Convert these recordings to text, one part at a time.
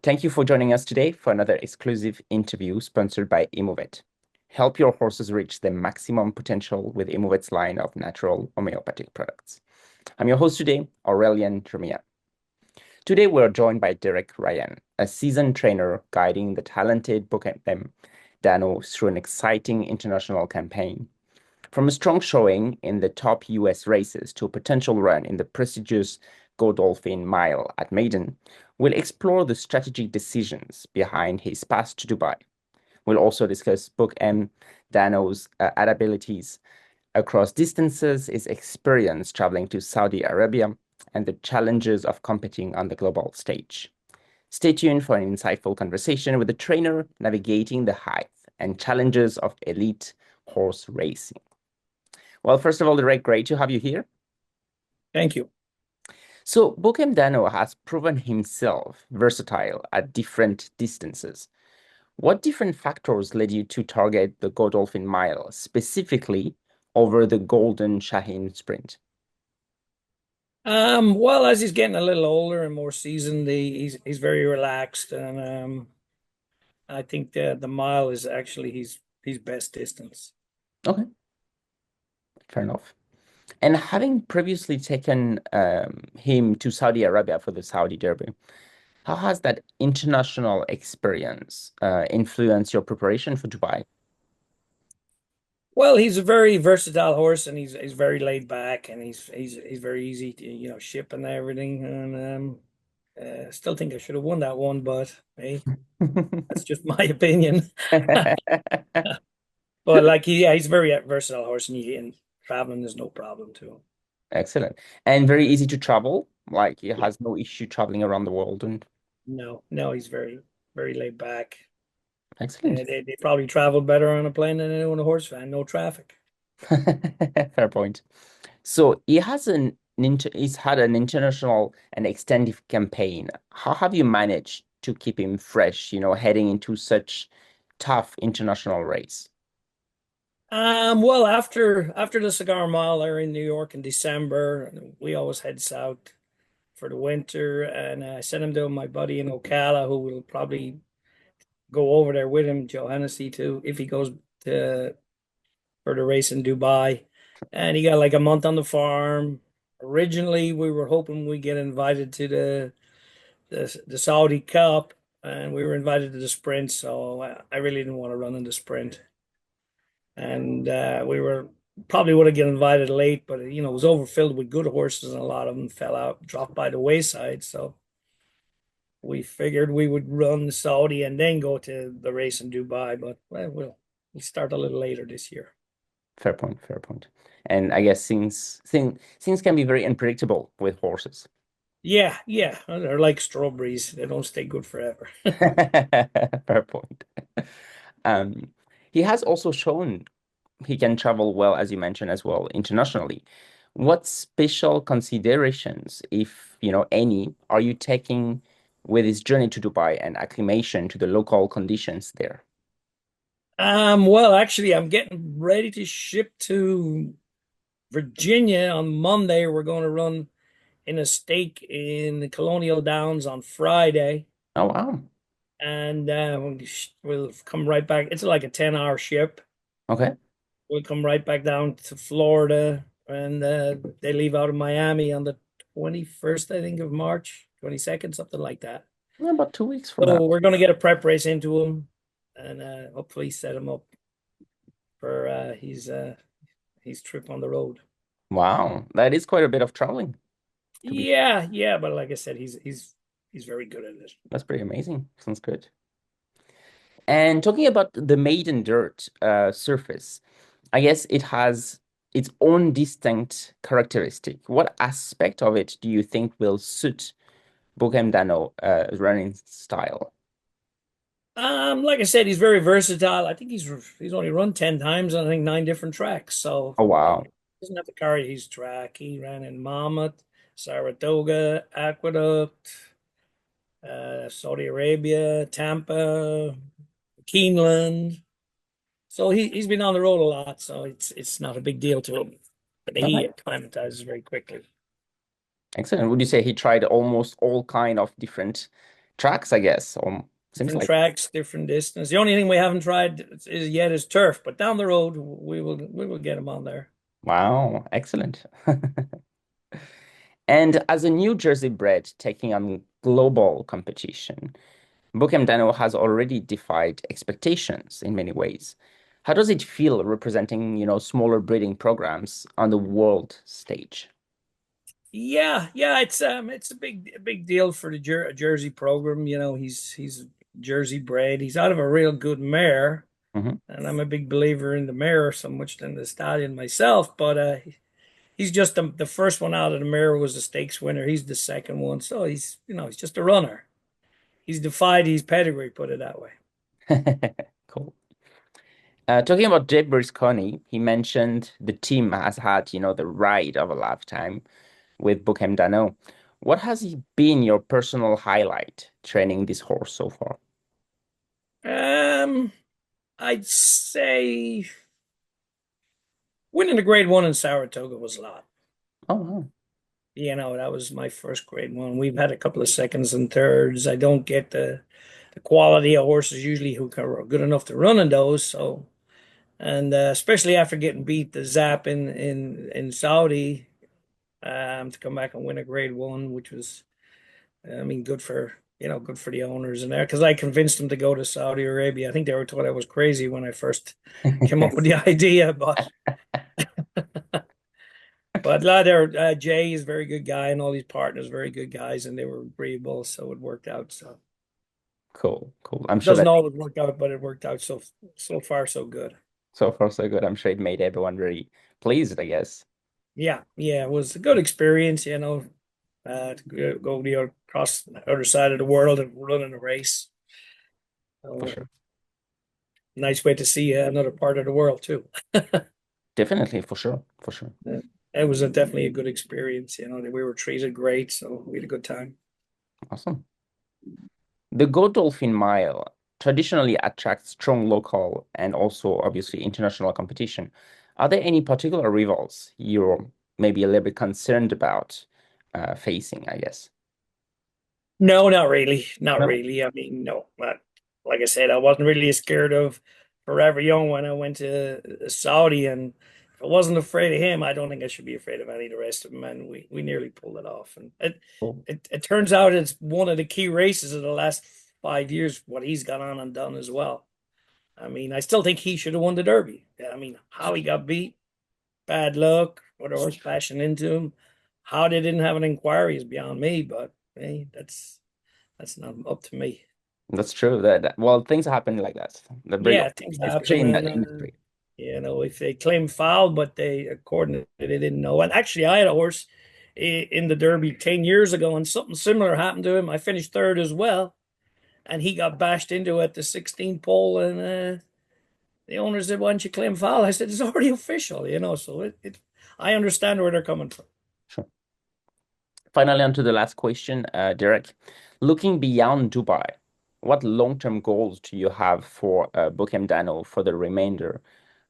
Thank you for joining us today for another exclusive interview sponsored by Immovet. Help your horses reach their maximum potential with Immovet's line of natural homeopathic products. I'm your host today, Aurelian Tremia. Today, we're joined by Derek Ryan, a seasoned trainer guiding the talented Book'em Danno through an exciting international campaign. From a strong showing in the top US races to a potential run in the prestigious Godolphin Mile at Meydan, we'll explore the strategic decisions behind his path to Dubai. We'll also discuss Book'em Danno's adaptabilities across distances, his experience traveling to Saudi Arabia, and the challenges of competing on the global stage. Stay tuned for an insightful conversation with a trainer navigating the heights and challenges of elite horse racing. Well, first of all, Derek, great to have you here. Thank you. So Book'em Danno has proven himself versatile at different distances. What different factors led you to target the Godolphin Mile, specifically over the Golden Shaheen Sprint? Well, as he's getting a little older and more seasoned, he's very relaxed, and I think the mile is actually his best distance. Okay, fair enough. And having previously taken him to Saudi Arabia for the Saudi Derby, how has that international experience influenced your preparation for Dubai? Well, he's a very versatile horse, and he's very laid back, and he's very easy to ship and everything. And still think I should have won that one, but hey, that's just my opinion. But like he's a very versatile horse, and traveling is no problem to him. Excellent. And very easy to travel. Like he has no issue traveling around the world. And No, he's very laid back. excellent. And they probably traveled better on a plane than they do on a horse van, no traffic. Fair point. So he's had an international and extensive campaign. How have you managed to keep him fresh, heading into such tough international race? Well, after the Cigar Mile there in New York in December, we always head south for the winter, and I sent him to my buddy in Ocala, who will probably go over there with him, Joe Hennessy, too, if he goes to for the race in Dubai. And he got like a month on the farm. Originally, we were hoping we get invited to the Saudi Cup, and we were invited to the sprint, so I really didn't want to run in the sprint. And we were probably would have get invited late, but it was overfilled with good horses, and a lot of them fell out, dropped by the wayside. So we figured we would run the Saudi and then go to the race in Dubai, but we'll start a little later this year. Fair point, fair point. And I guess things can be very unpredictable with horses. Yeah, they're like strawberries; they don't stay good forever. Fair point. Um, he has also shown he can travel well, as you mentioned as well, internationally. What special considerations, if any, are you taking with his journey to Dubai and acclimation to the local conditions there? Well, actually, I'm getting ready to ship to Virginia on Monday. We're going to run in a stake in the Colonial Downs on Friday, Oh, wow. and we'll come right back. It's like a 10-hour ship. Okay. We'll come right back down to Florida, and they leave out of Miami on the 21st, I think, of March, 22nd, something like that. Yeah, about 2 weeks from now. So we're going to get a prep race into him, and hopefully set him up for his trip on the road. Wow, that is quite a bit of traveling to be. Yeah, but like I said, he's very good at it. That's pretty amazing. Sounds good. And talking about the maiden dirt surface, I guess it has its own distinct characteristic. What aspect of it do you think will suit Book'em Danno running style? Like I said, he's very versatile. I think he's only run 10 times on I think 9 different tracks. So Oh, he wow. doesn't have to carry his track. He ran in Monmouth, Saratoga, Aqueduct, Saudi Arabia, Tampa, Keeneland. So he's been on the road a lot, so it's not a big deal to him. But he Okay. acclimatizes very quickly. Excellent. Would you say he tried almost all kind of different tracks, I guess. Or seems Different like tracks, different distance. The only thing we haven't tried is turf, but down the road we will get them on there. wow, excellent. And as a New Jersey bred taking on global competition, Book'em Danno has already defied expectations in many ways. How does it feel representing, smaller breeding programs on the world stage? Yeah, it's a big deal for the Jersey program. He's Jersey-bred. He's out of a real good mare, Hmm. and I'm a big believer in the mare so much than the stallion myself. But he's just the first one out of the mare was a stakes winner. He's the second one, so he's just a runner. He's defied his pedigree, put it that way. Cool. Talking about Jay Coney, he mentioned the team has had, the ride of a lifetime with Book'em Danno. What has been your personal highlight training this horse so far? Um, I'd say winning the Grade 1 in Saratoga was a lot. Oh, wow. That was my first Grade 1. We've had a couple of seconds and thirds. I don't get the quality of horses usually who are good enough to run in those. So, and especially after getting beat the Zap in Saudi, to come back and win a Grade 1, which was, I mean, good for the owners in there because I convinced them to go to Saudi Arabia. I think they were told I was crazy when I first came up with the idea, but Jay is a very good guy, and all these partners very good guys, and they were agreeable, so it worked out. So Cool, cool. I'm it sure doesn't that always work out, but it worked out so far so good. so far so good. I'm sure it made everyone very pleased, I guess. Yeah, it was a good experience, to go across the other side of the world and run in a race. For So, sure. nice way to see another part of the world too. Definitely, for sure, for sure. It was definitely a good experience. We were treated great, so we had a good time. Awesome. The Godolphin Mile traditionally attracts strong local and also obviously international competition. Are there any particular rivals you're maybe a little bit concerned about facing, I guess? No, not really. Not No. really. I mean, no. Like I said, I wasn't really scared of Forever Young when I went to Saudi, and if I wasn't afraid of him, I don't think I should be afraid of any of the rest of them. And we nearly pulled it off. And it Cool. it, it turns out it's one of the key races of the last 5 years. What he's gone on and done as well. I mean, I still think he should have won the Derby. I mean, how he got beat, bad luck, or the horse bashing into him. How they didn't have an inquiry is beyond me. But hey, that's not up to me. That's true. Well, things happen like that. They're very Yeah, often, things especially happen, in that and industry. if they claim foul, but according to they didn't know. And actually, I had a horse in the Derby 10 years ago, and something similar happened to him. I finished third as well, and he got bashed into at the 16th pole, and the owner said, "Why don't you claim foul?" I said, "It's already official." So I understand where they're coming from. Sure. Finally, on to the last question, Derek. Looking beyond Dubai, what long-term goals do you have for Book'em Danno for the remainder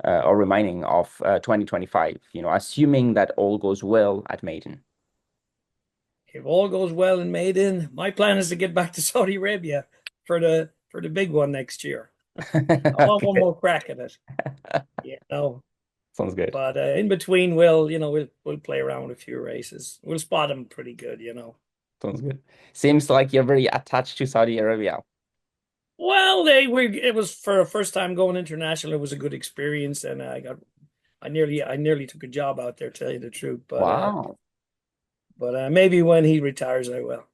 or remaining of 2025? Assuming that all goes well at Meydan. If all goes well in Meydan, my plan is to get back to Saudi Arabia for the big one next year. I want one Okay, more crack at it. Yeah, no. sounds good. But in between, we'll play around with a few races. We'll spot them pretty good. Sounds good. Seems like you're very attached to Saudi Arabia. Well, it was for a first time going international. It was a good experience, and I nearly took a job out there, tell you the truth. But Wow. maybe when he retires, I will.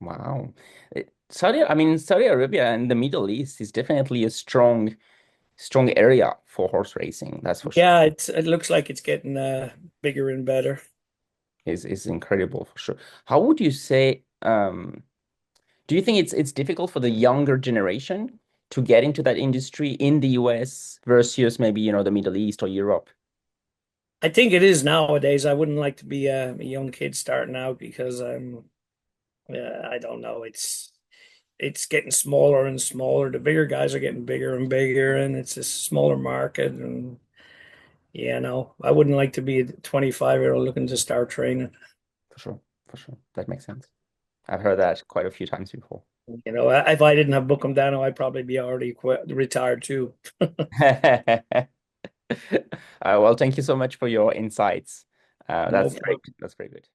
Wow. Saudi Arabia and the Middle East is definitely a strong area for horse racing, that's for sure. Yeah, it looks like it's getting bigger and better. Is incredible for sure. How would you say, do you think it's difficult for the younger generation to get into that industry in the US versus maybe, the Middle East or Europe? I think it is nowadays. I wouldn't like to be a young kid starting out because I don't know. It's getting smaller and smaller. The bigger guys are getting bigger and bigger, and it's a smaller market. And I wouldn't like to be a 25-year-old looking to start training. For sure, for sure. That makes sense. I've heard that quite a few times before. You know, if I didn't have Book'em Danno, I'd probably be already retired too. Well, thank you so much for your insights. No That's great. problem. That's very good.